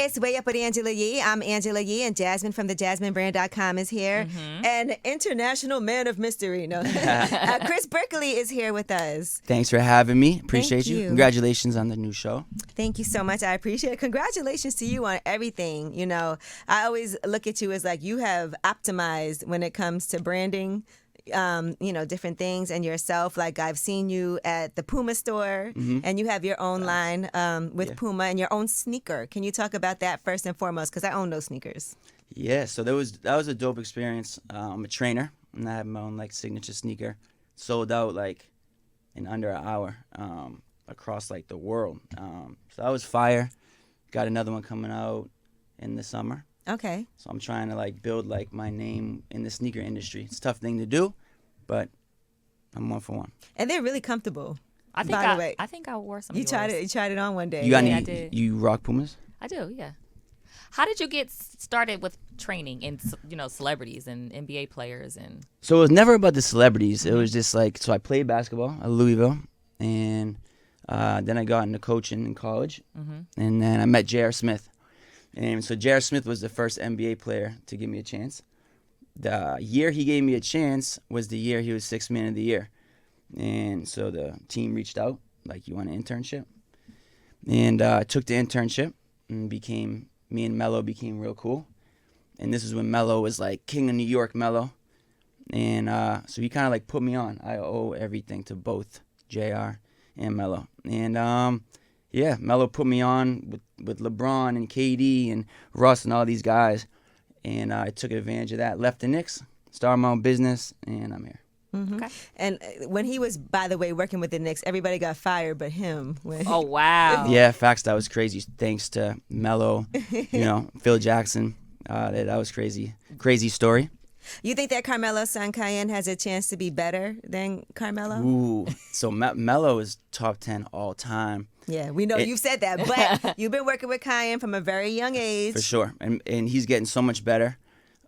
It's Way Up with Angela Yee. I'm Angela Yee, and Jasmine from thejasminebrand.com is here. Mm-hmm. And international man of mystery. No, Chris Brickley is here with us. Thanks for having me. Appreciate Thank you. Congratulations on the new show. Thank you so much. I appreciate it. Congratulations to you on everything. You know, I always look at you as like you have optimized when it comes to branding. Different things and yourself. Like I've seen you at the Puma store, and you have your own line with Puma and your own sneaker. Can you talk about that first and foremost? Because I own those sneakers. Yeah, so that was a dope experience. I'm a trainer, and I have my own like signature sneaker. Sold out like in under an hour across like the world. So that was fire. Got another one coming out in the summer. Okay. So I'm trying to like build like my name in the sneaker industry. It's a tough thing to do, but I'm one for one. And they're really comfortable. I think I wore some. You tried it on one day. You got I did. You rock Pumas? I do, yeah. How did you get started with training in celebrities and NBA players and? So it was never about the celebrities. It was just like, so I played basketball at Louisville, and then I got into coaching in college, and then I met J.R. Smith. And so J.R. Smith was the first NBA player to give me a chance. The year he gave me a chance was the year he was Sixth Man of the Year. And so the team reached out, like, you want an internship? And I took the internship, and me and Melo became real cool. And this is when Melo was like King of New York Melo. And so he kind of like put me on. I owe everything to both JR and Melo. And Melo put me on with LeBron and KD and Russ and all these guys. And I took advantage of that. Left the Knicks, started my own business, and I'm here. Okay. And when he was, by the way, working with the Knicks, everybody got fired but him. Oh, wow. Yeah, facts. That was crazy. Thanks to Melo, Phil Jackson. That was crazy. Crazy story. You think that Carmelo's son Kayne has a chance to be better than Carmelo? Ooh, so Melo is top 10 all time. Yeah, we know you've said that, but you've been working with Kayne from a very young age. For sure, and he's getting so much better.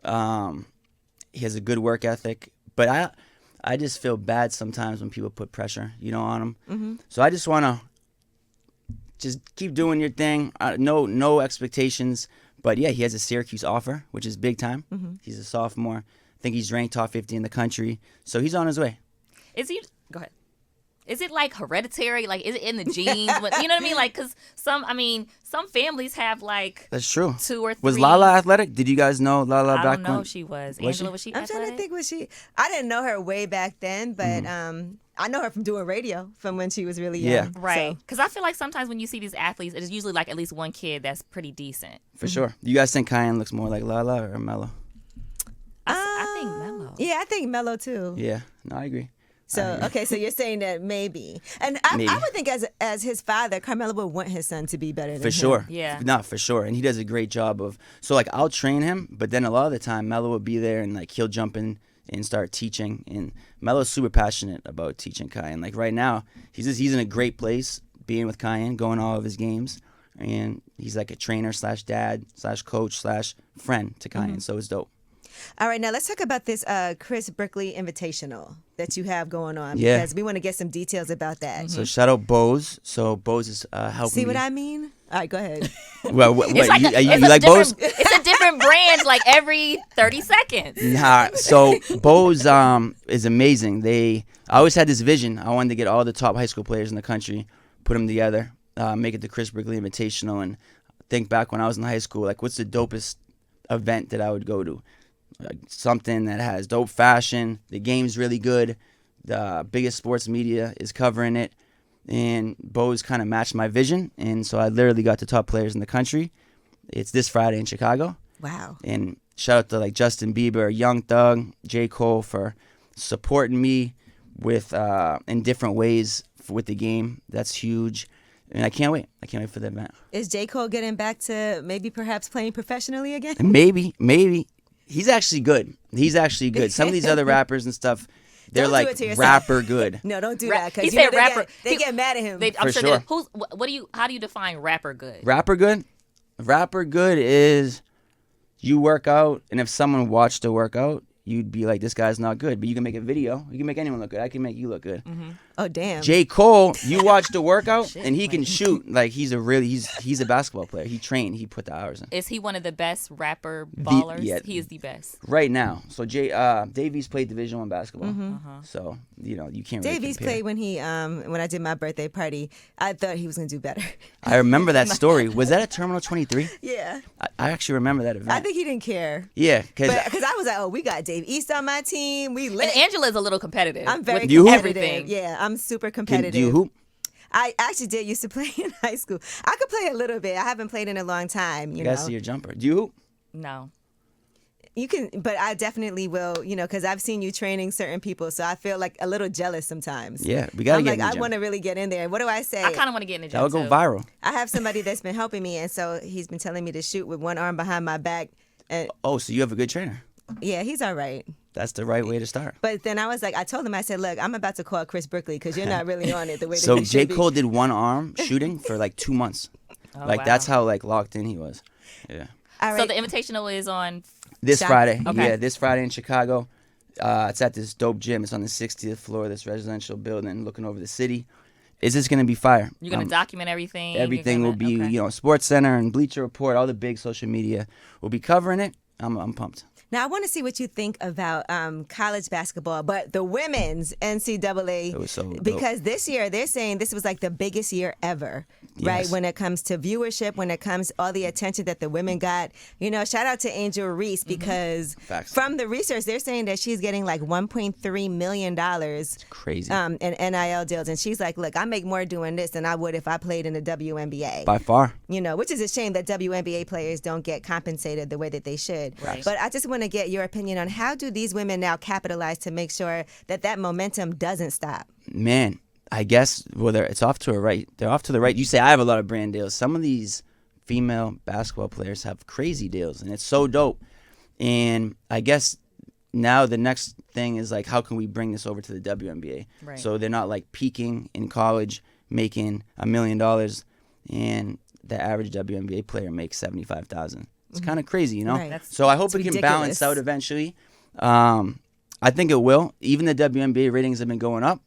He has a good work ethic, but I just feel bad sometimes when people put pressure, on him. Mm-hmm. So I just want to just keep doing your thing. No expectations. But yeah, he has a Syracuse offer, which is big time. Mm-hmm. He's a sophomore. I think he's ranked top 50 in the country. So he's on his way. Is he? Go ahead. Is it like hereditary? Like, is it in the genes? You know what I mean? Like, because some families have like. That's true. 2 or 3. Was Lala athletic? Did you guys know Lala back when? I don't know if she was. Angela, was she I'm athletic? trying to think, was she? I didn't know her way back then, but I know her from doing radio from when she was really young. Yeah. Right. Because I feel like sometimes when you see these athletes, it's usually like at least one kid that's pretty decent. For sure. You guys think Kayne looks more like Lala or Melo? I think Melo. Yeah, I think Melo too. Yeah. No, I agree. So, okay, so you're saying that maybe. And I would think as his father, Carmelo would want his son to be better than him. For sure. Yeah. No, for sure. And he does a great job of, so like I'll train him, but then a lot of the time Melo will be there and like he'll jump in and start teaching. And Melo's super passionate about teaching Kayne. Like right now, he's in a great place being with Kayne, going to all of his games. And he's like a trainer / dad / coach / friend to Kayne. So it's dope. All right, now let's talk about this Chris Brickley Invitational that you have going on. Yeah. Because we want to get some details about that. So shout out Bose. So Bose is helping See me. what I mean? All right, go ahead. Well, what, you It's like Bose? It's a different brand like every 30 seconds. Nah, so Bose is amazing. I always had this vision. I wanted to get all the top high school players in the country, put them together, make it the Chris Brickley Invitational, and think back when I was in high school, like what's the dopest event that I would go to? Something that has dope fashion, the game's really good, the biggest sports media is covering it, and Bose kind of matched my vision, and so I literally got the top players in the country. It's this Friday in Chicago. Wow. And shout out to like Justin Bieber, Young Thug, J. Cole for supporting me with in different ways with the game. That's huge. And I can't wait. I can't wait for the event. Is J. Cole getting back to maybe perhaps playing professionally again? Maybe. He's actually good. Some of these other rappers and stuff, they're Don't do it to like yourself. rapper good. No, don't do that. He Because said rapper. They get mad at him. I'm For sure. sure. How do you define rapper good? Rapper good? Rapper good is you work out, and if someone watched the workout, you'd be like, this guy's not good. But you can make a video. You can make anyone look good. I can make you look good. Oh, damn. J. Cole, you watch the workout, and he can shoot. Like, he's a basketball player. He trained. He put the hours in. Is he one of the best rapper ballers? Yeah. He is the best. Right now. So, Davies played Division I basketball. So, you can't really Davies compare. played when I did my birthday party. I thought he was going to do better. I remember that story. Was that at Terminal 23? Yeah. I actually remember that event. I think he didn't care. Yeah. Because I was like, oh, we got Dave East on my team. We lit. And Angela's a little competitive. I'm very with You hoop? competitive. everything. Yeah, I'm super competitive. do you hoop? I actually did used to play in high school. I could play a little bit. I haven't played in a long time. You I know, gotta see your jumper. Do you hoop? No. you can, but I definitely will. You know, because I've seen you training certain people, so I feel like a little jealous sometimes. Yeah, we gotta I'm get like, in the I gym. want to really get in there. What do I say? I kind of want to get in the gym That would go too. viral. I have somebody that's been helping me, and so he's been telling me to shoot with one arm behind my back. And Oh, so you have a good trainer. yeah, he's all right. That's the right way to start. But then I was like, I told him, I said, look, I'm about to call Chris Brickley because you're not really on it the way that So you J. should be. Cole did one arm shooting for like 2 months. Oh, Like wow. that's how like locked in he was. Yeah. All So right. the Invitational is on. This Shop- Friday. Okay. Yeah, this Friday in Chicago. It's at this dope gym. It's on the 60th floor of this residential building looking over the city. Is this going to be fire? You're gonna document everything. You're Everything gonna- will be, okay. Sports Center and Bleacher Report, all the big social media will be covering it. I'm pumped. Now, I want to see what you think about college basketball, but the women's NCAA. It was so dope. Because this year, they're saying this was like the biggest year ever, right? Yes. When it comes to viewership, when it comes all the attention that the women got. You know, shout out to Angel Reese because Facts. from the research, they're saying that she's getting like $1.3 million Crazy. in NIL deals. And she's like, look, I make more doing this than I would if I played in the WNBA. By far. You know, which is a shame that WNBA players don't get compensated the way that they should. Right. But I just want to get your opinion on how do these women now capitalize to make sure that that momentum doesn't stop? Man, I guess it's off to a right. They're off to the right. You say I have a lot of brand deals. Some of these female basketball players have crazy deals, and it's so dope. And I guess now the next thing is like, how can we bring this over to the WNBA? Right. So they're not like peaking in college, making $1 million, and the average WNBA player makes $75,000. It's kind of crazy, you know. Right. That's- So I hope it's it can ridiculous. balance out eventually. I think it will. Even the WNBA ratings have been going up.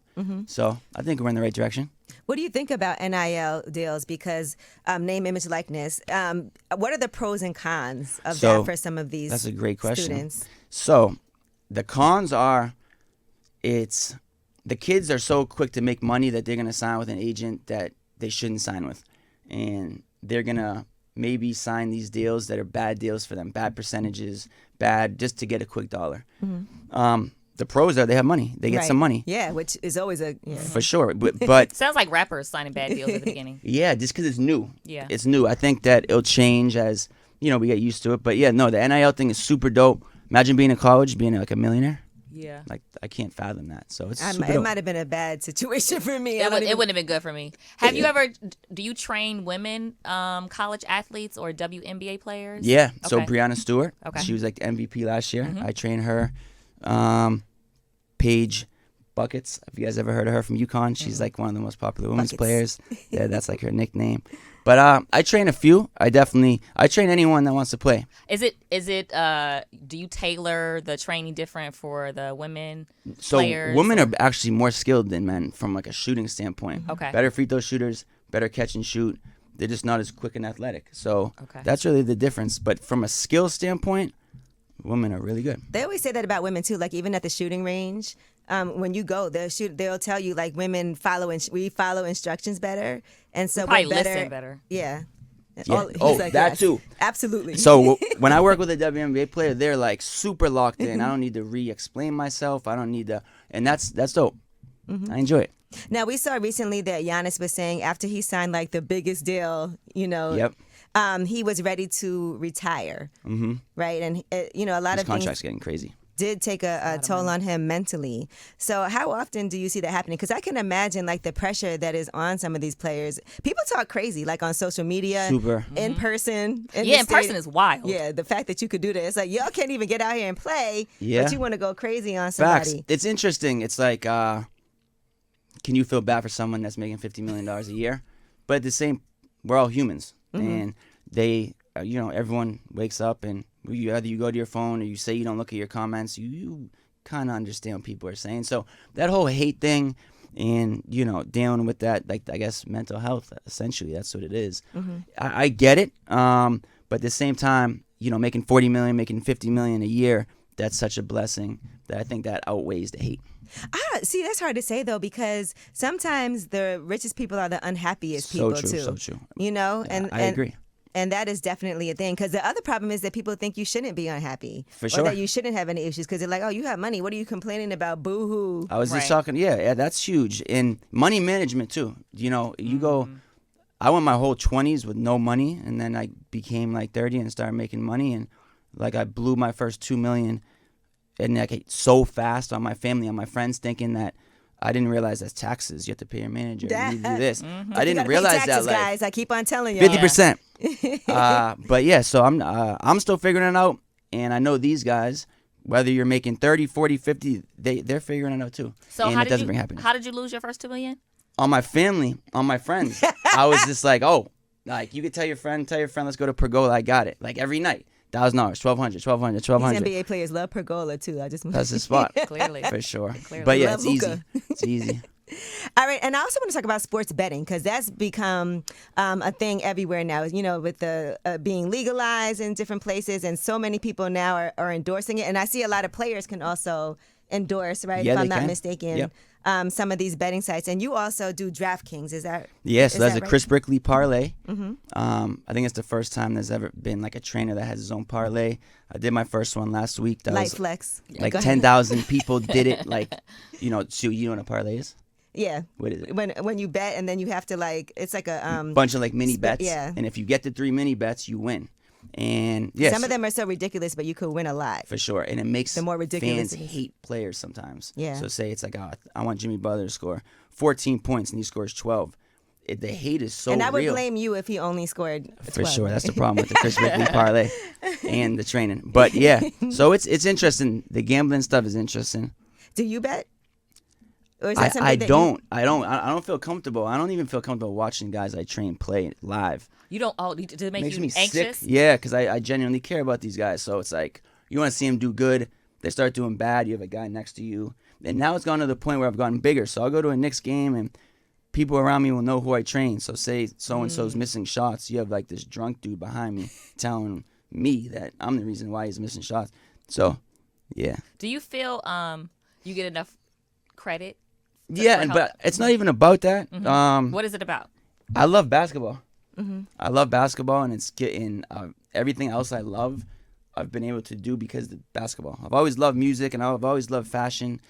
So I think we're in the right direction. What do you think about NIL deals? Because name, image, likeness. What are the pros and cons of So, that for some of these That's a great question. students? So the cons are the kids are so quick to make money that they're going to sign with an agent that they shouldn't sign with. And they're going to maybe sign these deals that are bad deals for them, bad percentages, bad just to get a quick dollar. The pros are they have money. They get Right. some money. Yeah, which is always For sure. But Sounds like rappers signing bad deals at the beginning. yeah, just because it's new. Yeah. It's new. I think that it'll change as, we get used to it. But yeah, no, the NIL thing is super dope. Imagine being in college, being like a millionaire. Yeah. Like, I can't fathom that. So it's it super dope. might have been a bad situation for me. It wouldn't have been good for me. Have you ever? Do you train women college athletes or WNBA players? Yeah. So Okay. Brianna Stewart, Okay. she was like the MVP last year. I trained her. Paige Buckets, if you guys ever heard of her from UConn, she's like one of the most popular women's Buckets. players. Yeah, that's like her nickname. But I train a few. I train anyone that wants to play. Is it? Do you tailor the training different for the women So players? women are actually more skilled than men from like a shooting standpoint. Okay. Better free throw shooters, better catch and shoot. They're just not as quick and athletic. So Okay. that's really the difference. But from a skill standpoint, women are really good. They always say that about women too. Like even at the shooting range, when you go, they'll tell you like women we follow instructions better, and so Probably we're better. listen better. Yeah. Yeah. He's Oh, like, that yes. too. Absolutely. So when I work with a WNBA player, they're like super locked in. I don't need to re-explain myself. I don't need to, and that's dope. I enjoy it. Now we saw recently that Giannis was saying after he signed like the biggest deal, Yep. he was ready to retire. Mm-hmm. Right, and a lot His of contract's things getting crazy. did take a toll on him mentally. So how often do you see that happening? Because I can imagine like the pressure that is on some of these players. People talk crazy like on social media, Super. in person. Yeah, in person is wild. Yeah, the fact that you could do that, it's like y'all can't even get out here and play, Yeah. but you want to go crazy on Facts. somebody. It's interesting. It's like, can you feel bad for someone that's making $50 million a year? But at the same, we're all humans, and they, everyone wakes up and Either you go to your phone or you say you don't look at your comments. You kind of understand what people are saying. So that whole hate thing and, dealing with that, like, I guess, mental health, essentially, that's what it is. Mm-hmm. I get it. But at the same time, making $40 million, making $50 million a year, that's such a blessing that I think that outweighs the hate. See, that's hard to say, though, because sometimes the richest people are the unhappiest people, too. So true. And I agree. And that is definitely a thing. Because the other problem is that people think you shouldn't be unhappy. For sure. Or that you shouldn't have any issues because they're like, oh, you have money. What are you complaining about? Boo-hoo. I was just talking, that's huge. And money management, too. You go, I went my whole 20s with no money, and then I became like 30 and started making money. And like I blew my first $2 million and like so fast on my family, on my friends, thinking that I didn't realize that's taxes. You have to pay your manager. You need to do this. Mm-hmm. I didn't realize taxes, that. Like, guys, I keep on telling you. 50%. But yeah, so I'm still figuring it out, and I know these guys, whether you're making 30, 40, 50, they're figuring it out too. So and it doesn't bring happiness. How did you lose your first $2 million? On my family, on my friends. I was just like, like you could tell your friend, let's go to Pergola. I got it. Like every night. $1,000, $1,200. These NBA players love Pergola too. That's the spot. Clearly. For sure. Clearly. But yeah, Love it's hookah. easy. It's easy. All right, and I also want to talk about sports betting because that's become a thing everywhere now. With the being legalized in different places, and so many people now are endorsing it. And I see a lot of players can also endorse, right? Yeah, if I'm they not can. mistaken. Yep. Some of these betting sites, and you also do DraftKings. Is that? Yeah, so that's a right? Chris Brickley parlay. Mm-hmm. I think it's the first time there's ever been like a trainer that has his own parlay. I did my first one last week. That Light was flex. like Go ahead. 10,000 people did it. Like, so you know what a parlay is? Yeah. What is it? When you bet and then you have to it's like a Bunch of like mini bets. yeah. And if you get the 3 mini bets, you win. And yes, some of them are so ridiculous, but you could win a lot. for sure. And it makes The more ridiculous fans it is. hate players sometimes. Yeah. So say it's like, I want Jimmy Butler to score 14 points and he scores 12. The hate is so and I would real. blame you if he only scored 12. For sure, that's the problem with the Chris Brickley parlay and the training. But yeah, so it's interesting. The gambling stuff is interesting. Do you bet? Or is that I something that don't. I don't feel comfortable. I don't even feel comfortable watching guys I train play live. You don't. Oh, does it make Makes you me anxious? sick. Yeah, because I genuinely care about these guys. So it's like you want to see them do good. They start doing bad. You have a guy next to you, and now it's gone to the point where I've gotten bigger. So I'll go to a Knicks game and people around me will know who I train. So say so-and-so's missing shots. You have like this drunk dude behind me telling me that I'm the reason why he's missing shots. So, yeah. Do you feel you get enough credit? Yeah, but it's not even about that. Mm-hmm. What is it about? I love basketball. Mm-hmm. I love basketball, and it's getting everything else I love I've been able to do because of basketball. I've always loved music, and I've always loved fashion.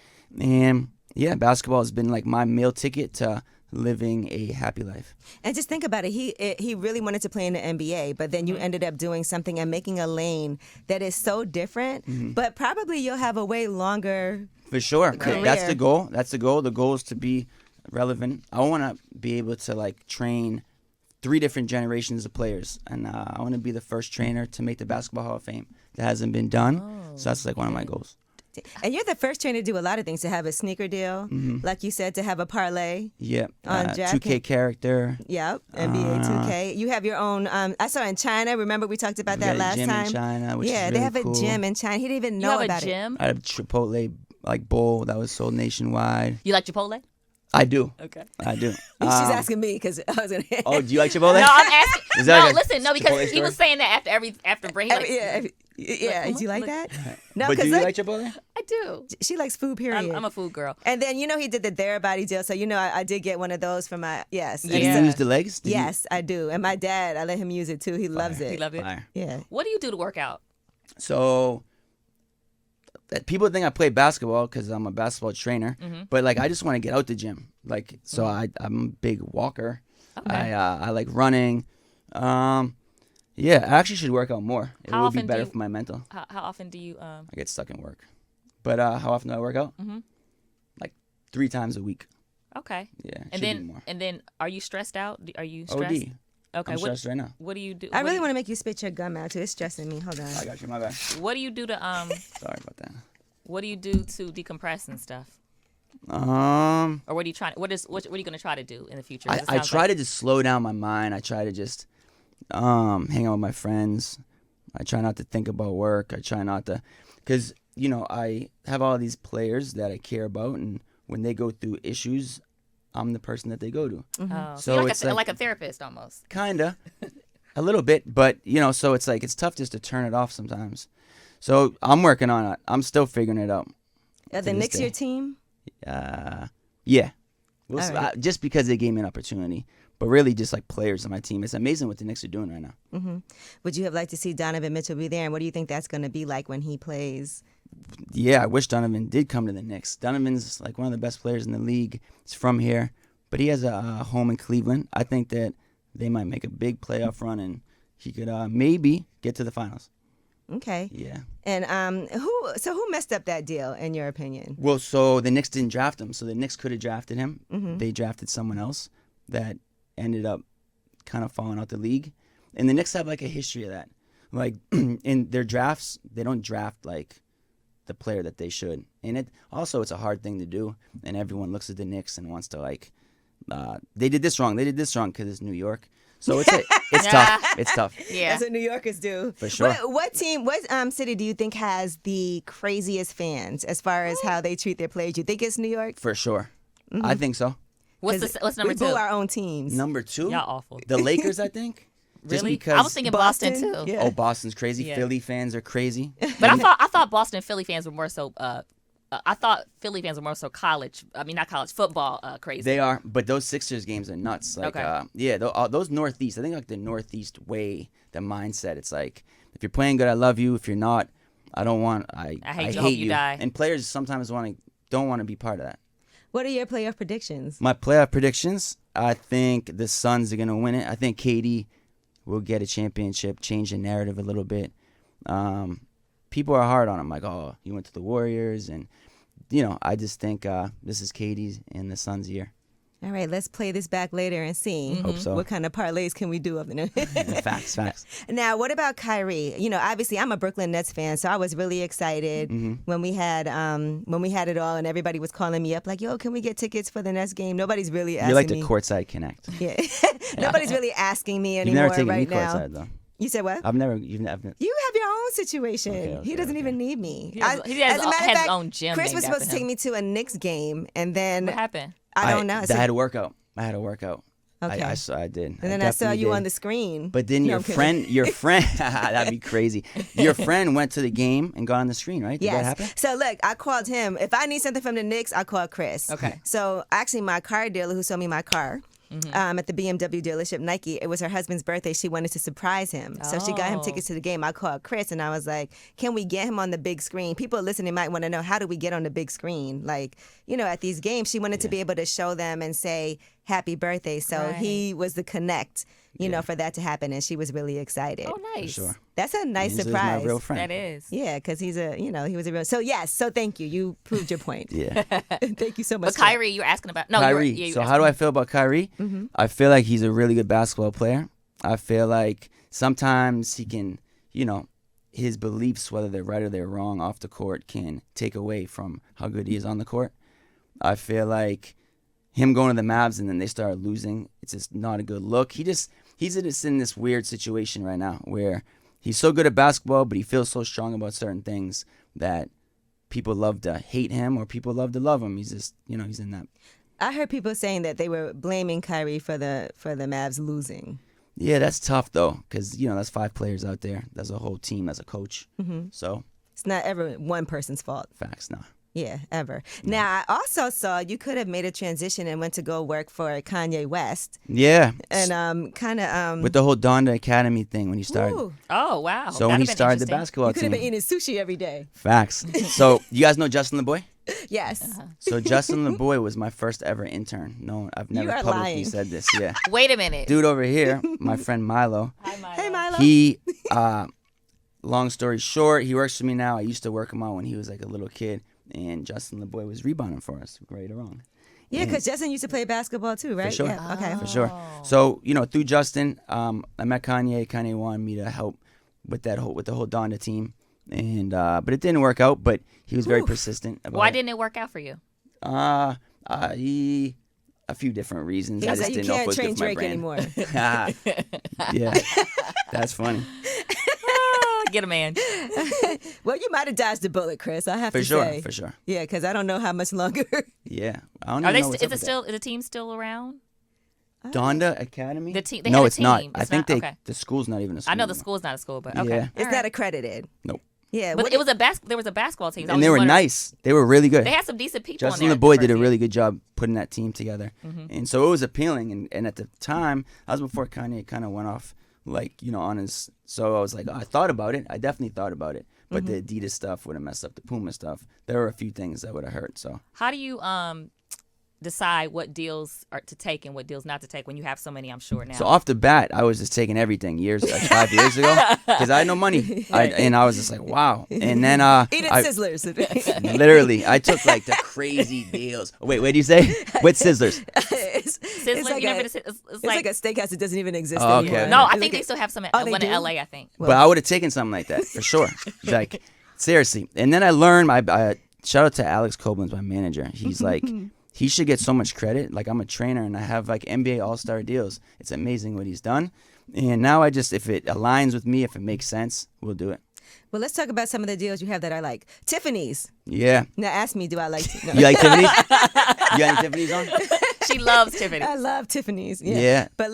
And, yeah, basketball has been like my meal ticket to living a happy life. And just think about it. He really wanted to play in the NBA, but then you ended up doing something and making a lane that is so different. Mm-hmm. But probably you'll have a way longer. For sure. Career. That's the goal. The goal is to be relevant. I want to be able to like train 3 different generations of players, and I want to be the first trainer to make the Basketball Hall of Fame. That hasn't been done, so that's like one of my goals. And you're the first trainer to do a lot of things, to have a sneaker deal, like you said, to have a parlay. Yeah, On 2K character. Yep, NBA 2K. You have your own. I saw in China. Remember we talked about that last gym time. in China, which yeah, is they really have cool. a gym in China. He didn't even You know have about a gym? I have a Chipotle like bowl that was sold nationwide. You like Chipotle? I do. Okay. I do. it. She's asking me because I was gonna. Oh, do you like Chipotle? No, I'm asking. Is that No, like a listen, no, because Chipotle he was story? saying that after break. Yeah. Do you like that? No, But do because you like Chipotle? I do. she likes food. Period. I'm a food girl. And then he did the Therabody deal, so I did get one of those for my yes. Did Yeah. you use the legs? Did you- Yes, I do. And my dad, I let him use it too. He loves it. He loved it. Fire. Yeah. What do you do to work out? So people think I play basketball because I'm a basketball trainer, but like I just want to get out the gym. Like so, I'm a big walker. Okay. I like running. Yeah, I actually should work out more. It How would be often do better you- for my mental. How often do you I get stuck in work. But how often do I work out? Like 3 times a week. Okay. Yeah, And should be more. then are you stressed out? Are you stressed? OD. Okay. I'm stressed right now. What do you do? I what really do want to make you spit your gum out too. It's stressing me. Hold on. I got you. My bad. What do you do to Sorry about that. What do you do to decompress and stuff? Um, Or what are you trying? What are you gonna try to do in the future? I try to just slow down my mind. I try to just hang out with my friends. I try not to think about work. I try not to, because I have all these players that I care about, and when they go through issues, I'm the person that they go to. Oh, So you're it's like a therapist almost. Kinda, a little bit, but so it's like it's tough just to turn it off sometimes. So I'm working on it. I'm still figuring it out. Are the Knicks your team? Yeah. We'll see. right. Just because they gave me an opportunity, but really just like players on my team. It's amazing what the Knicks are doing right now. Would you have liked to see Donovan Mitchell be there? And what do you think that's going to be like when he plays? Yeah, I wish Donovan did come to the Knicks. Donovan's like one of the best players in the league. He's from here, but he has a home in Cleveland. I think that they might make a big playoff run, and he could maybe get to the finals. Okay. Yeah. And who messed up that deal, in your opinion? Well, so the Knicks didn't draft him, so the Knicks could have drafted him. They drafted someone else that ended up kind of falling out the league. And the Knicks have like a history of that. Like in their drafts, they don't draft like the player that they should. And it's a hard thing to do. And everyone looks at the Knicks and wants to like, they did this wrong because it's New York. So it's tough. It's tough. Yeah. That's what New Yorkers do. For sure. What city do you think has the craziest fans as far as how they treat their players? You think it's New York? For sure. I think so. What's number we 2? boo our own teams. Number 2? Y'all awful. The Lakers, I think. Just Really? because I was thinking Boston too. Yeah. Oh, Boston's crazy. Yeah. Philly fans are crazy. But I thought Boston and Philly fans were more so. I thought Philly fans were more so college. I mean, not college football crazy. They are, but those Sixers games are nuts. Like, Okay. those Northeast. I think like the Northeast way, the mindset. It's like if you're playing good, I love you. If you're not, I don't want. I hate hope you die. And players sometimes don't want to be part of that. What are your playoff predictions? My playoff predictions. I think the Suns are gonna win it. I think KD will get a championship, change the narrative a little bit. People are hard on him, like, oh, you went to the Warriors, and I just think this is KD's and the Suns' year. All right, let's play this back later and see Hope so. what kind of parlays can we do of the Facts. Now, what about Kyrie? Obviously, I'm a Brooklyn Nets fan, so I was really excited when we had it all, and everybody was calling me up like, "Yo, can we get tickets for the Nets game?" Nobody's really asking You're like the me. courtside connect. Yeah, nobody's really asking me You've anymore never taken right me now. courtside though. You said what? You've never. You have your own situation. Okay, He doesn't even need me. He has his own gym Chris was named supposed to after take him. me to a Knicks game, and then What happened? I don't know. I had a workout. Okay. I did. And then I saw you on the screen. But then No, your I'm kidding. friend, that'd be crazy. Your friend went to the game and got on the screen, right? Did that happen? So look, I called him. If I need something from the Knicks, I call Chris. Okay. So actually, my car dealer who sold me my car. At the BMW dealership, Nike. It was her husband's birthday. She wanted to surprise him. So she got him tickets to the game. I called Chris and I was like, can we get him on the big screen? People listening might want to know, how do we get on the big screen? Like, at these games, she wanted to be able to show them and say, happy birthday. So he was the connect, for that to happen. And she was really excited. Oh, nice. For sure. That's a nice He's surprise. my real friend. That is. Yeah, because he was a real. So yes, so thank you. You proved your point. Yeah. Thank you so much. But Kyrie, you're asking about Kyrie. you So how do I feel about Kyrie? I feel like he's a really good basketball player. I feel like sometimes he can, his beliefs, whether they're right or they're wrong off the court, can take away from how good he is on the court. I feel like him going to the Mavs and then they start losing, it's just not a good look. He's just in this weird situation right now where he's so good at basketball, but he feels so strong about certain things that people love to hate him or people love to love him. He's just, he's in that. I heard people saying that they were blaming Kyrie for the Mavs losing. Yeah, that's tough though, because that's 5 players out there. That's a whole team. That's a coach. So It's not ever one person's fault. facts, nah. Yeah, ever. Now, I also saw you could have made a transition and went to go work for Kanye West. Yeah, And kind of... with the whole Donda Academy thing when he started. Oh, wow. So when he started the basketball you could have team. been eating sushi every day. Facts. So you guys know Justin LeBoy? Yes. So Justin LeBoy was my first ever intern. No, I've never are publicly lying. said this. Yeah. Wait a minute. Dude over here, my friend Milo. Hi, Milo. Hey, Milo. He, long story short, he works for me now. I used to work him out when he was like a little kid. And Justin LeBoy was rebounding for us, right or wrong. Yeah, because Justin used to play basketball too, right? For sure. Yeah, okay. For sure. So, through Justin, I met Kanye. Kanye wanted me to help with the whole Donda team. And but it didn't work out, but he was very persistent about Why it. didn't it work out for you? A few different reasons. He I was just like, you didn't know if it can't was train good for my Drake brand. anymore. Yeah. That's funny. Get a man. Well, you might have dodged the bullet, Chris. I have For to sure, say. for sure. Yeah, because I don't know how much longer. Yeah, I don't Are even they? know what's up with that. Is the team still around? Donda Academy? The team. They No, had a it's not. team. I It's think not? Okay. the school's not even a school. I know the anymore. school's not a school, but Yeah. okay. It's All not right. accredited. Nope. Yeah, But what it was there was a basketball team. I And was they were wondering- nice. They were really good. They had some decent people. Justin on there the boy the did a first really year. good job putting that team together. And so it was appealing. And at the time, that was before Kanye kind of went off, like, on his. So I was like, I thought about it. I definitely thought about it. But the Adidas stuff would have messed up the Puma stuff. There were a few things that would have hurt. So How do you decide what deals are to take and what deals not to take when you have so many? I'm sure now. So off the bat, I was just taking everything 5 years ago because I had no money. And I was just like, wow. And then Eating I- Sizzlers. literally, I took like the crazy deals. Wait, what do you say? With Sizzlers. it's Sizzler, like you a- never it's It's like a steakhouse that doesn't even exist Oh, okay. anymore. no, I It's think like they still have some Oh, they one in do? LA, I think. But I would have taken something like that for sure. Like, seriously. And then I learned, I shout out to Alex Koblenz, my manager. He's like, he should get so much credit. Like, I'm a trainer and I have like NBA All-Star deals. It's amazing what he's done. And now if it aligns with me, if it makes sense, we'll do it. Well, let's talk about some of the deals you have that I like. Tiffany's. Yeah. Now ask me, do I like? No. You like Tiffany's? You got any Tiffany's on? She loves Tiffany. I love Tiffany's. Yeah. Yeah. But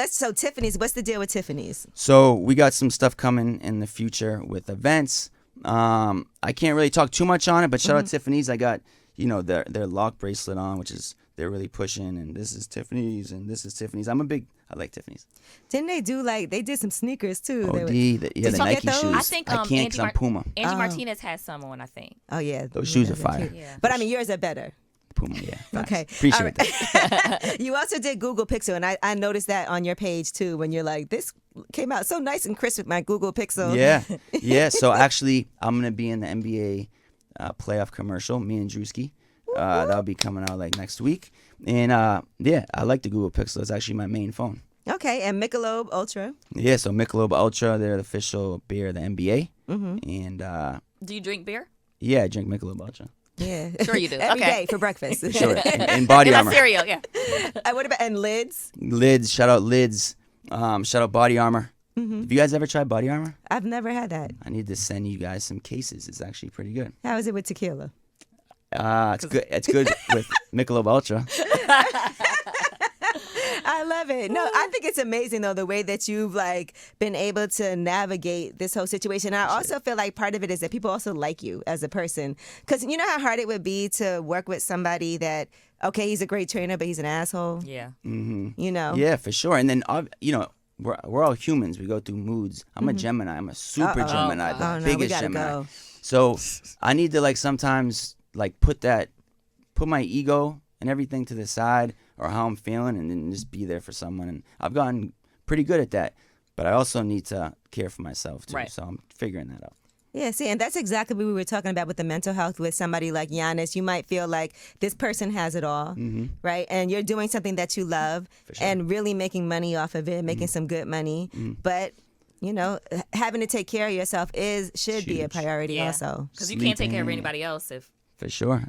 so Tiffany's. What's the deal with Tiffany's? So we got some stuff coming in the future with events. I can't really talk too much on it, but shout out Tiffany's. I got, their lock bracelet on, which is they're really pushing, and this is Tiffany's and this is Tiffany's. I like Tiffany's. Didn't they do they did some sneakers too? OD, They were- the Did you Nike get those? shoes. I think I can't Angie because I'm Puma. Angie Martinez has some on, I think. Oh yeah, Those shoes are they're fire. cute. Yeah. But I mean, yours are better. Puma, yeah. Facts. Okay. Appreciate All right. that. You also did Google Pixel, and I noticed that on your page too. When you're like, this came out so nice and crisp with my Google Pixel. Yeah. Yeah. So actually, I'm going to be in the NBA playoff commercial, me and Drewski. That'll be coming out like next week. And yeah, I like the Google Pixel. It's actually my main phone. Okay, and Michelob Ultra. Yeah, so Michelob Ultra, they're the official beer of the NBA. And Do you drink beer? yeah, I drink Michelob Ultra. Yeah, Sure you do. Every Okay. day for breakfast. Sure. And Body In my Armor. cereal, yeah. What about and lids? Lids, shout out Lids. Shout out Body Armor. Have you guys ever tried Body Armor? I've never had that. I need to send you guys some cases. It's actually pretty good. How is it with tequila? It's good. It's good with Michelob Ultra. I love it. No, I think it's amazing though the way that you've been able to navigate this whole situation. I also feel like part of it is that people also like you as a person, because you know how hard it would be to work with somebody that he's a great trainer but he's an asshole. Yeah. You know. Yeah, for sure. And then we're all humans. We go through moods. I'm a Gemini. I'm a super Gemini, the Oh no, we biggest gotta Gemini. go. So I need to sometimes put my ego and everything to the side or how I'm feeling and then just be there for someone. And I've gotten pretty good at that, but I also need to care for myself too. Right. So I'm figuring that out. Yeah, see, and that's exactly what we were talking about with the mental health with somebody like Giannis. You might feel like this person has it all, right? And you're doing something that you love sure. and really making money off of it, making some good money. But, having to take care of yourself should be a Huge. priority Yeah. also. Because you can't take care of Sleeping. anybody else if. For sure.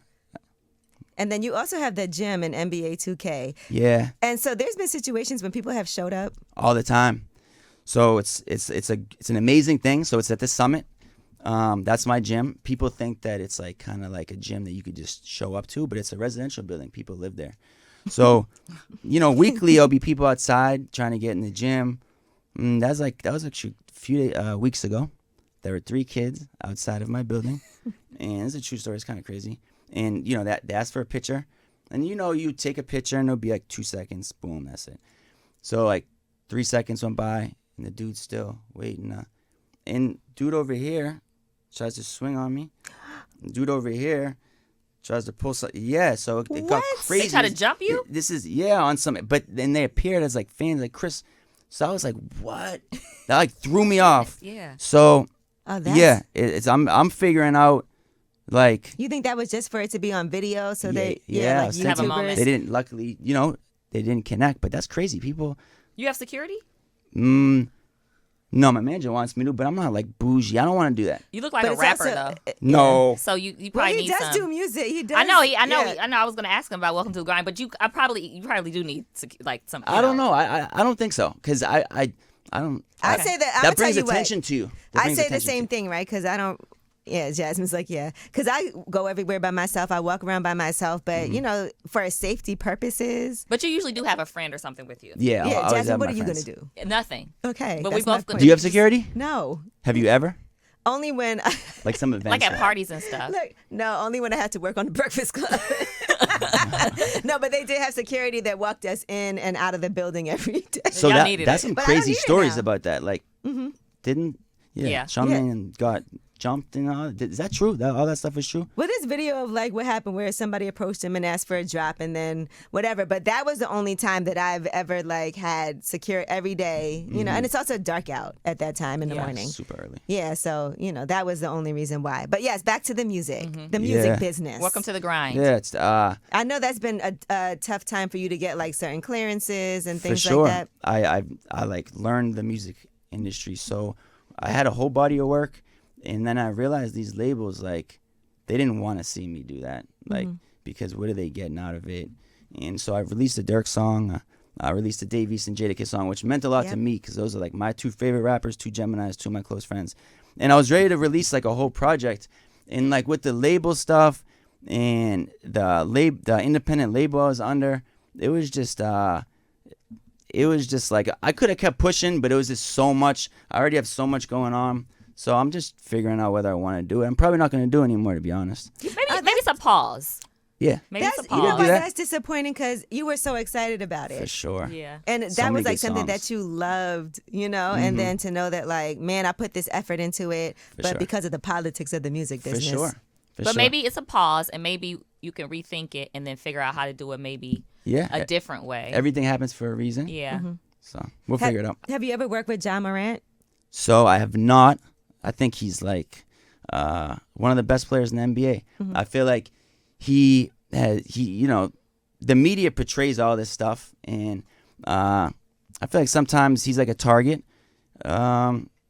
And then you also have the gym in NBA 2K. Yeah. And so there's been situations when people have showed up. All the time. So it's an amazing thing. So it's at the Summit. That's my gym. People think that it's kind of like a gym that you could just show up to, but it's a residential building. People live there. So, weekly there'll be people outside trying to get in the gym. That was actually a few weeks ago. There were 3 kids outside of my building, and it's a true story. It's kind of crazy. And they asked for a picture, and you take a picture and it'll be 2 seconds, boom, that's it. So 3 seconds went by, and the dude's still waiting. And dude over here tries to swing on me. Dude over here tries to pull something. Yeah, so it got What? crazy. They try to jump you? This is on some, but then they appeared as fans, like Chris. So I was like, what? That threw me off. Yeah. So Oh, that's, yeah, I'm figuring out You think that was just for it to be on video? So they, yeah, like so have a YouTubers. moment. they didn't. Luckily, they didn't connect. But that's crazy. People. You have security? No, my manager wants me to, but I'm not bougie. I don't want to do that. You look like But a it's rapper also- though. No. So you Well, probably he need does some. do music. He does. I know. I Yeah. was gonna ask him about Welcome to the Grind, but you probably do need some. I don't know. I don't think so because I I say that. I'm that gonna brings tell you attention what, to you. I say the same thing, right? Because I don't. Yeah, Jasmine's like, yeah. Because I go everywhere by myself. I walk around by myself. But, you know, for safety purposes. But you usually do have a friend or something with you. Yeah, Yeah, I'll always Jasmine, have what my are you going friends. to do? Nothing. Okay. But that's we my both point. Do you have security? No. Have you ever? Only when. Like some events? Like at parties and stuff. Look, no, only when I had to work on the Breakfast Club. No, but they did have security that walked us in and out of the building every day. So Y'all that, needed that's it. some But I don't crazy need it stories now. about that. Like, didn't? Yeah. Charmaine got jumped and all. Is that true? All that stuff is true? Well, this video of like what happened where somebody approached him and asked for a drop and then whatever. But that was the only time that I've ever like had secure every day, you know, and it's also dark out at that time in the morning. Super early. Yeah, so, you know, that was the only reason why. But yes, back to the music, the music Yeah. business. Welcome to the grind. Yeah, it's I know that's been a tough time for you to get like certain clearances and for things sure. like that. I like learned the music industry, so I had a whole body of work, and then I realized these labels like they didn't want to see me do that, like because what are they getting out of it? And so I released a Dirk song. I released a Dave East and Jadakiss song, which meant a lot to me because those are like my two favorite rappers, two Geminis, two of my close friends. And I was ready to release like a whole project, and like with the label stuff and the independent label I was under, it was just like I could have kept pushing, but it was just so much. I already have so much going on, so I'm just figuring out whether I want to do it. I'm probably not going to do it anymore, to be honest. Maybe it's a pause. Yeah, Maybe That's, it's a you know pause. what, do that? that's disappointing because you were so excited about it. for sure. Yeah. And So that many was like good something songs. that you loved, you know, and then to know that like, man, I put this effort into it, but sure. because of the politics of the music For business. sure. For But sure. maybe it's a pause, and maybe you can rethink it and then figure out how to do it maybe Yeah, a different way. everything happens for a reason. Yeah. So we'll figure it out. Have you ever worked with John Morant? So I have not. I think he's like one of the best players in the NBA. I feel like he you know, the media portrays all this stuff, and I feel like sometimes he's like a target.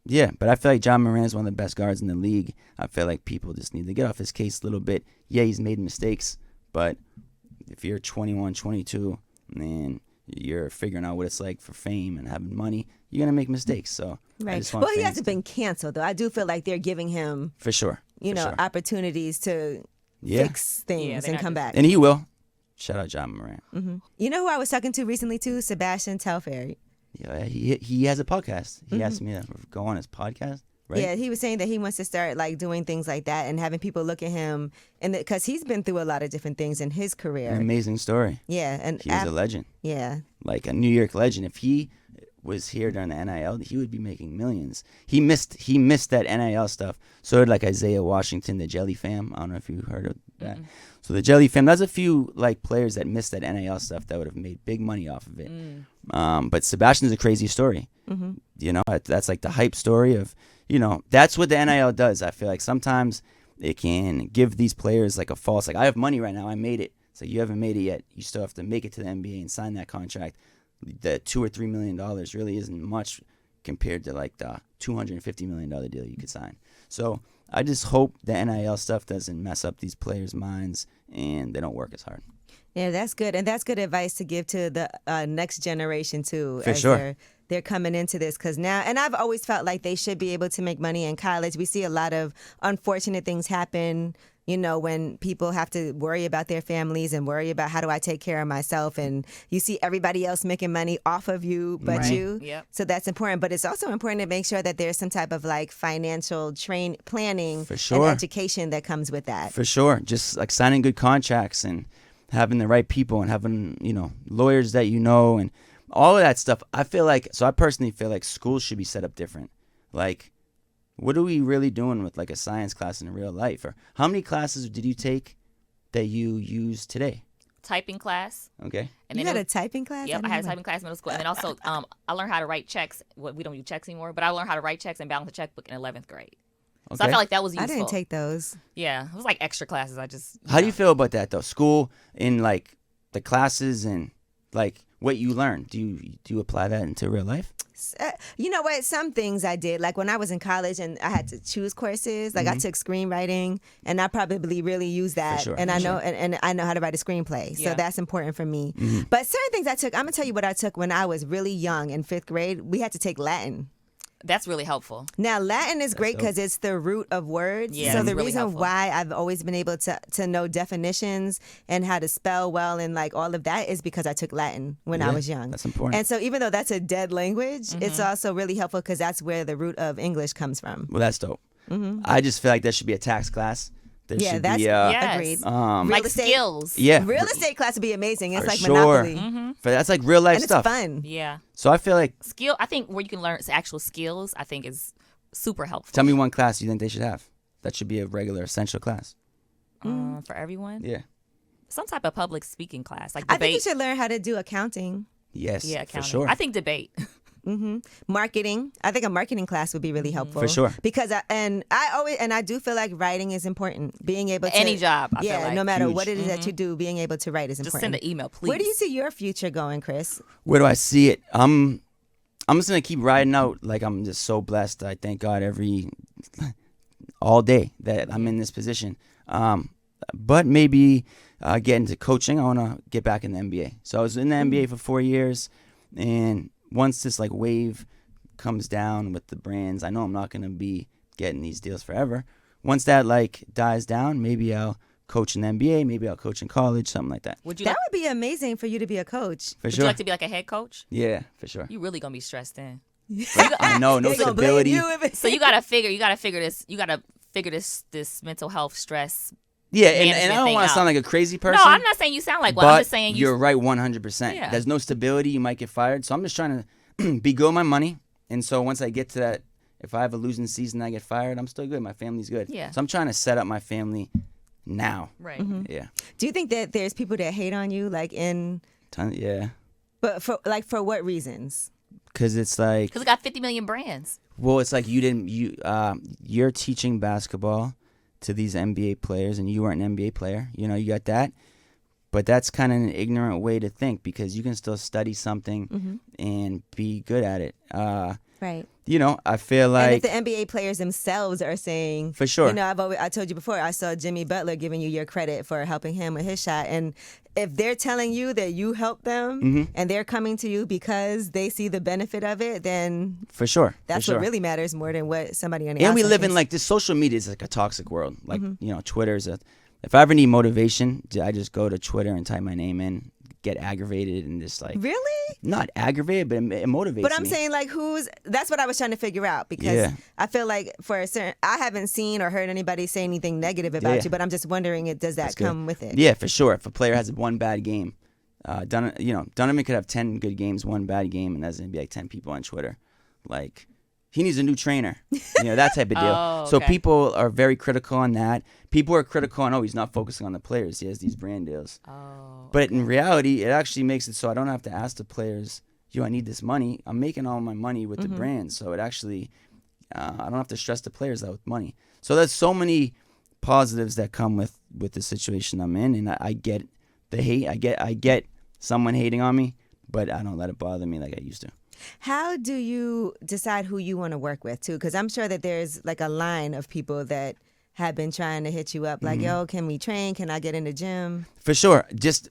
Yeah, but I feel like John Morant is one of the best guards in the league. I feel like people just need to get off his case a little bit. Yeah, he's made mistakes, but if you're 21, 22, and you're figuring out what it's like for fame and having money, you're going to make mistakes. So I Right. just want Well, he fans hasn't been canceled, though. I do feel like they're giving him, for sure. you for know, sure. opportunities to Yeah. fix things they're and not come just- back. And he will. Shout out John Morant. You know who I was talking to recently, too? Sebastian Telfair. Yeah, he has a podcast. He asked me to go on his podcast, right? Yeah, he was saying that he wants to start like doing things like that and having people look at him, and because he's been through a lot of different things in his career. An amazing story. Yeah, and He was a legend, yeah, like a New York legend. If he was here during the NIL, he would be making millions. He missed that NIL stuff. So did like Isaiah Washington, the Jelly Fam. I don't know if you heard of that. So the Jelly Fam, there's a few like players that missed that NIL stuff that would have made big money off of it. But Sebastian's a crazy story. You know, that's like the hype story of, you know, that's what the NIL does. I feel like sometimes it can give these players like a false, like I have money right now, I made it. So you haven't made it yet. You still have to make it to the NBA and sign that contract. The $2 or $3 million really isn't much compared to like the $250 million deal you could sign. So I just hope the NIL stuff doesn't mess up these players' minds and they don't work as hard. yeah, that's good, and that's good advice to give to the next generation too. For as sure. they're coming into this because now, and I've always felt like they should be able to make money in college. We see a lot of unfortunate things happen. You know, when people have to worry about their families and worry about how do I take care of myself, and you see everybody else making money off of you but Right. you. Yep. So that's important. But it's also important to make sure that there's some type of like financial planning For sure. and education that comes with that. For sure. Just like signing good contracts and having the right people and having, you know, lawyers that you know and all of that stuff. I personally feel like schools should be set up different. Like, what are we really doing with like a science class in real life? Or how many classes did you take that you use today? Typing class. Okay. And You then had it a typing class? Yep, I didn't had a know typing class in middle school, and then also I learned how to write checks. Well, we don't use checks anymore, but I learned how to write checks and balance a checkbook in 11th grade. So I Okay. felt like that was that. useful. I didn't take those. Yeah, it was like extra classes. I just. How do you feel about that though? School in like the classes and like what you learn. Do you apply that into real life? You know what? Some things I did, like when I was in college and I had to choose courses, like I took screenwriting, and I probably really used that. For sure, and for I know, sure. and I know how to write a screenplay, so Yeah. that's important for me. But certain things I took, I'm gonna tell you what I took when I was really young in 5th grade. We had to take Latin. That's really helpful. Now, Latin is great dope. because it's the root of words. Yeah, so it's the really reason helpful. why I've always been able to know definitions and how to spell well and like all of that is because I took Latin when I Yeah, was young. that's important. And so even though that's a dead language, it's also really helpful because that's where the root of English comes from. Well, that's dope. I just feel like there should be a tax class. There Yeah, should that's be Yes. agreed. um, Like Real estate. skills. yeah, Real estate class would be amazing. It's for like sure. Monopoly. For that's like real life And stuff. it's fun. Yeah. So I feel like, Skill. I think where you can learn actual skills, I think is super helpful. tell me one class you think they should have. That should be a regular essential class. For everyone. Yeah. Some type of public speaking class, like I think you debate. should learn how to do accounting, Yes. Yeah, for accounting. sure. I think debate. marketing. I think a marketing class would be really helpful. For sure. Because I do feel like writing is important. Being able to Any job, I feel like. no matter Huge. what it is that you do, being able to write is Just important. send an email, please. Where do you see your future going, Chris? Where do I see it? I'm just gonna keep riding out. Like, I'm just so blessed. I thank God all day that I'm in this position. But maybe get into coaching. I want to get back in the NBA. So I was in the NBA for 4 years, and once this like wave comes down with the brands, I know I'm not gonna be getting these deals forever. Once that like dies down, maybe I'll coach in the NBA. Maybe I'll coach in college, something like that. Would you That like, would be amazing for you to be a coach. For would sure. you like to be like a head coach? Yeah, for sure. You really gonna be stressed in. I know, no They gonna blame stability. you if it- So you gotta figure this mental health stress. Yeah, and I management don't thing want to out. sound like a crazy person. No, I'm not saying you sound like one. But I'm just saying you're right 100%. Yeah. There's no stability. You might get fired. So I'm just trying to be good with my money. And so once I get to that, if I have a losing season and I get fired, I'm still good. My family's good. Yeah. So I'm trying to set up my family now. right. Yeah. Do you think that there's people that hate on you, Yeah. but for what reasons? Because it's like, Because it got 50 million brands. well, it's like you're teaching basketball to these NBA players and you weren't an NBA player. You know, you got that. But that's kind of an ignorant way to think because you can still study something and be good at it. Right. You know, I feel And like if the NBA players themselves are saying, For sure. you know, I told you before, I saw Jimmy Butler giving you your credit for helping him with his shot, and if they're telling you that you helped them and they're coming to you because they see the benefit of it, then for sure. that's for sure. what really matters more than what somebody on the And we outside live in thinks. like this social media is like a toxic world. Like, you know, Twitter's if I ever need motivation, I just go to Twitter and type my name in, get aggravated and just like Really? not aggravated, but it motivates But I'm me. saying like that's what I was trying to figure out because Yeah. I feel like I haven't seen or heard anybody say anything negative about Yeah. you, but I'm just wondering, does that That's good. come with it? Yeah, for sure. If a player has one bad game, Donovan could have 10 good games, one bad game, and there's gonna be like 10 people on Twitter, like he needs a new trainer, that type of deal. Oh, So okay. people are very critical on that. People are critical on he's not focusing on the players. He has these brand deals. Oh. But in reality, it actually makes it so I don't have to ask the players, I need this money. I'm making all my money with the brand. So it actually, I don't have to stress the players out with money. So there's so many positives that come with the situation I'm in. And I get the hate. I get someone hating on me, but I don't let it bother me like I used to. How do you decide who you want to work with too? Because I'm sure that there's like a line of people that have been trying to hit you up, like, yo, can we train? Can I get in the gym? For sure. Just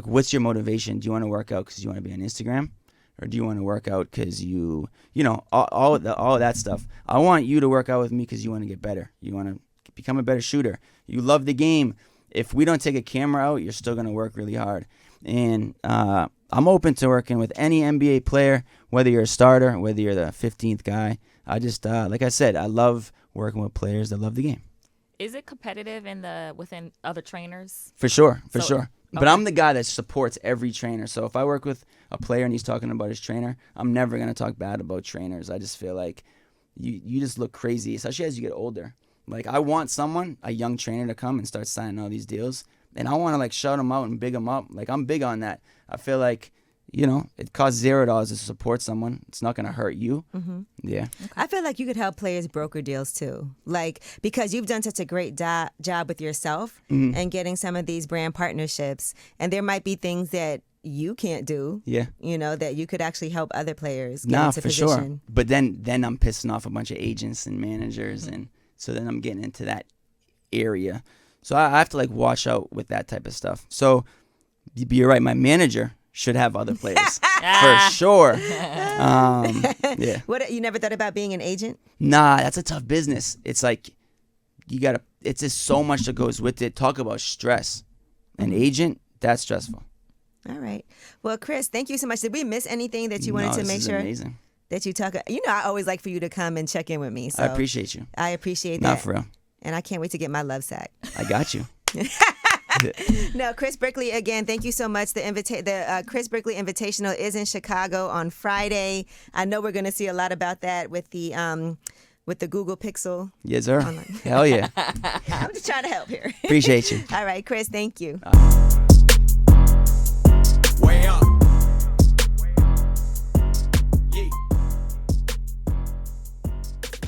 what's your motivation? Do you want to work out because you want to be on Instagram? Or do you want to work out because all of that stuff? I want you to work out with me because you want to get better. You want to become a better shooter. You love the game. If we don't take a camera out, you're still going to work really hard. And I'm open to working with any NBA player, whether you're a starter, whether you're the 15th guy. I just, like I said, I love working with players that love the game. Is it competitive within other trainers? For sure. Okay. But I'm the guy that supports every trainer. So if I work with a player and he's talking about his trainer, I'm never going to talk bad about trainers. I just feel like you just look crazy, especially as you get older. Like, I want a young trainer to come and start signing all these deals. And I want to, like, shout them out and big them up. Like, I'm big on that. I feel like, it costs $0 to support someone. It's not going to hurt you. Yeah. I feel like you could help players broker deals too, like because you've done such a great job with yourself and getting some of these brand partnerships, and there might be things that you can't do. Yeah. You know, that you could actually help other players get Nah, into for position. sure. But then I'm pissing off a bunch of agents and managers, and so then I'm getting into that area. So I have to like watch out with that type of stuff. So you're right. My manager should have other players for sure. Yeah. What, you never thought about being an agent? Nah, that's a tough business. It's like it's just so much that goes with it. Talk about stress. An agent, that's stressful. All right. Well, Chris, thank you so much. Did we miss anything that you wanted to make sure Amazing. that you talk? You know, I always like for you to come and check in with me. So I appreciate you. I appreciate that. Not for real. And I can't wait to get my love sack. I got you. No, Chris Brickley, again, thank you so much. The Chris Brickley Invitational is in Chicago on Friday. I know we're going to see a lot about that with the Google Pixel. Yes, sir. Hell yeah. I'm just trying to help here. Appreciate you. All right, Chris, thank you.